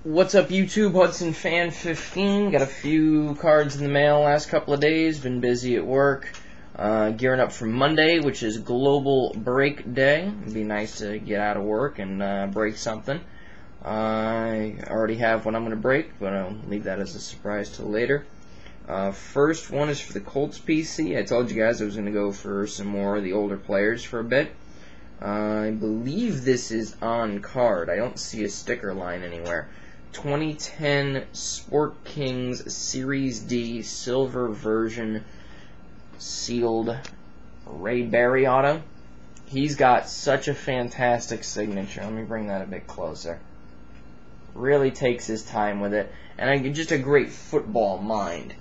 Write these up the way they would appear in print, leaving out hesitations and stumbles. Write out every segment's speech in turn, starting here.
What's up, YouTube? Hudson Fan 15. Got a few cards in the mail last couple of days. Been busy at work. Gearing up for Monday, which is Global Break Day. It'd be nice to get out of work and break something. I already have what I'm going to break, but I'll leave that as a surprise till later. First one is for the Colts PC. I told you guys I was going to go for some more of the older players for a bit. I believe this is on card. I don't see a sticker line anywhere. 2010 Sport Kings Series D Silver Version sealed Ray Berry auto. He's got such a fantastic signature. Let me bring that a bit closer. Really takes his time with it, and just a great football mind.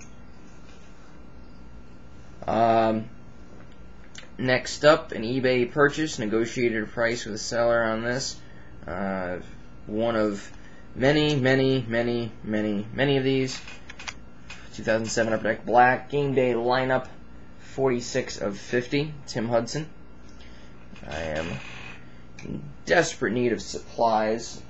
Next up, an eBay purchase. Negotiated a price with the seller on this. One of many of these. 2007 Upper Deck Black Game Day lineup, 46 of 50. Tim Hudson. I am in desperate need of supplies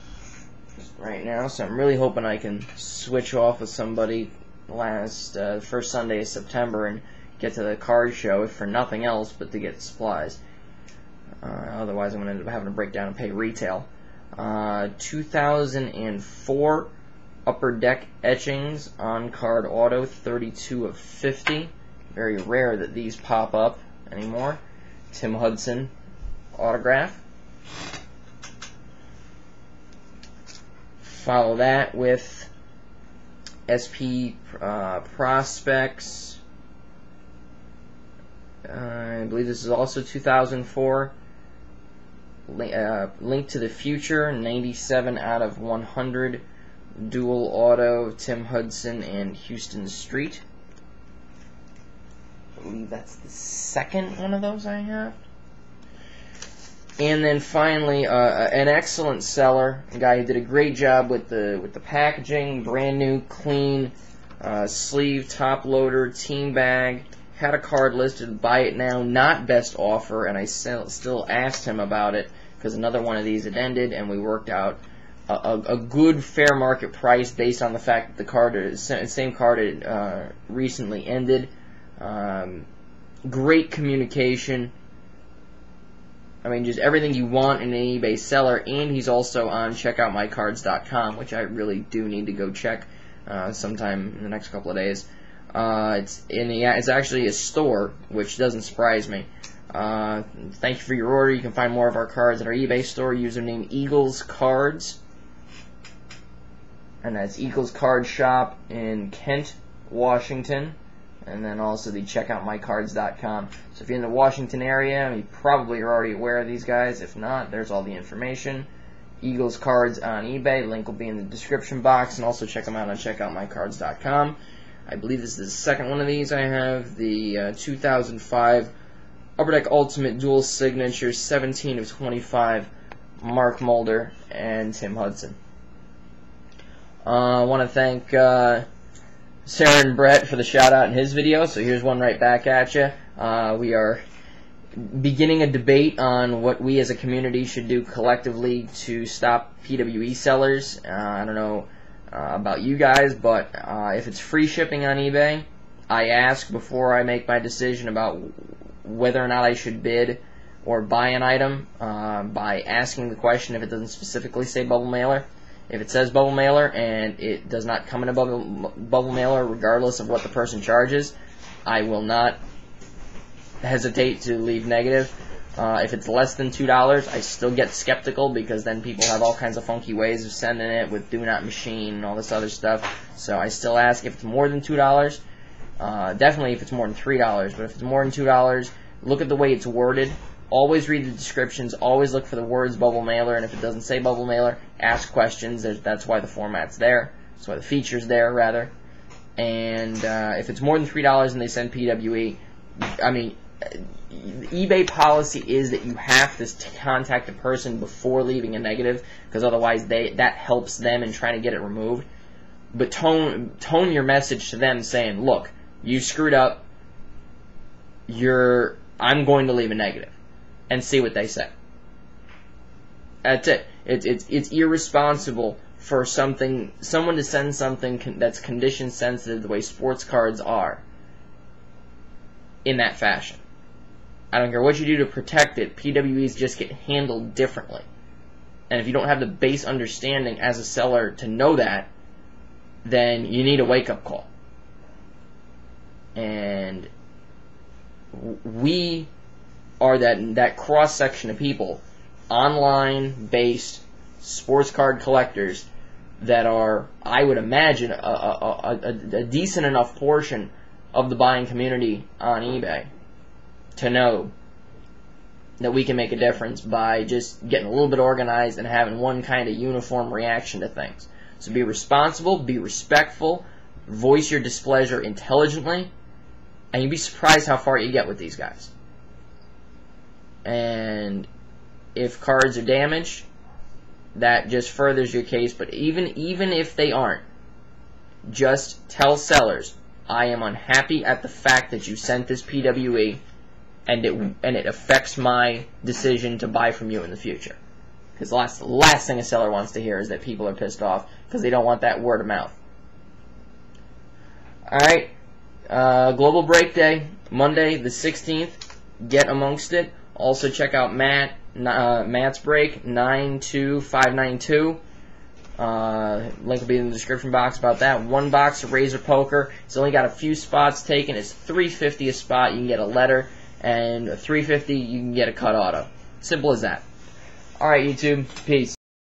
right now, so I'm really hoping I can switch off with somebody first Sunday of September and get to the card show, if for nothing else but to get supplies. Otherwise I'm going to end up having to break down and pay retail. 2004 Upper Deck etchings on card auto, 32 of 50. Very rare that these pop up anymore. Tim Hudson autograph. Follow that with SP Prospects. I believe this is also 2004. Link to the Future, 97 out of 100. Dual auto, Tim Hudson and Houston Street. I believe that's the second one of those I have. And then finally, an excellent seller, a guy who did a great job with the packaging, brand new, clean, sleeve, top loader, team bag. Had a card listed, buy it now, not best offer, and I still asked him about it because another one of these had ended, and we worked out a good fair market price based on the fact that the same card had recently ended. Great communication. I mean, just everything you want in an eBay seller, and he's also on checkoutmycards.com, which I really do need to go check sometime in the next couple of days. It's actually a store, which doesn't surprise me. Thank you for your order. You can find more of our cards at our eBay store. Username eaglescards, and that's Eagles Card Shop in Kent, Washington. And then also the checkoutmycards.com. So if you're in the Washington area, you probably are already aware of these guys. If not, there's all the information. Eagles Cards on eBay. Link will be in the description box. And also check them out on checkoutmycards.com. I believe this is the second one of these I have. The 2005 Upper Deck Ultimate Dual Signature, 17 of 25. Mark Mulder and Tim Hudson. I want to thank Sarah and Brett for the shout out in his video, so here's one right back at you. We are beginning a debate on what we as a community should do collectively to stop PWE sellers. I don't know about you guys, but if it's free shipping on eBay, I ask before I make my decision about whether or not I should bid or buy an item by asking the question if it doesn't specifically say bubble mailer. If it says bubble mailer and it does not come in a bubble mailer regardless of what the person charges, I will not hesitate to leave negative. If it's less than $2, I still get skeptical because then people have all kinds of funky ways of sending it with do not machine and all this other stuff. So I still ask if it's more than $2. Definitely if it's more than $3, but if it's more than $2, look at the way it's worded. Always read the descriptions. Always look for the words bubble mailer, and if it doesn't say bubble mailer, ask questions. That's why the format's there. That's why the feature's there, rather. And if it's more than $3 and they send PWE, I mean, the eBay policy is that you have to contact a person before leaving a negative, because otherwise that helps them in trying to get it removed. But tone your message to them saying, look, you screwed up. I'm going to leave a negative. And see what they say. That's it. It's irresponsible for someone to send something that's condition sensitive the way sports cards are in that fashion. I don't care what you do to protect it, PWEs just get handled differently. And if you don't have the base understanding as a seller to know that, then you need a wake-up call. And we are that cross-section of people, online-based sports card collectors, that are, I would imagine, a decent enough portion of the buying community on eBay to know that we can make a difference by just getting a little bit organized and having one kind of uniform reaction to things. So be responsible, be respectful, voice your displeasure intelligently, and you'd be surprised how far you get with these guys. And if cards are damaged, that just furthers your case. But even if they aren't, just tell sellers, I am unhappy at the fact that you sent this PWE, and it affects my decision to buy from you in the future. Because the last thing a seller wants to hear is that people are pissed off, because they don't want that word of mouth. Alright, Global Break Day, Monday the 16th. Get amongst it. Also check out Matt's break, 92592. Link will be in the description box about that. One box of Razor Poker. It's only got a few spots taken. It's $3.50 a spot. You can get a letter, and $3.50 you can get a cut auto. Simple as that. Alright, YouTube. Peace.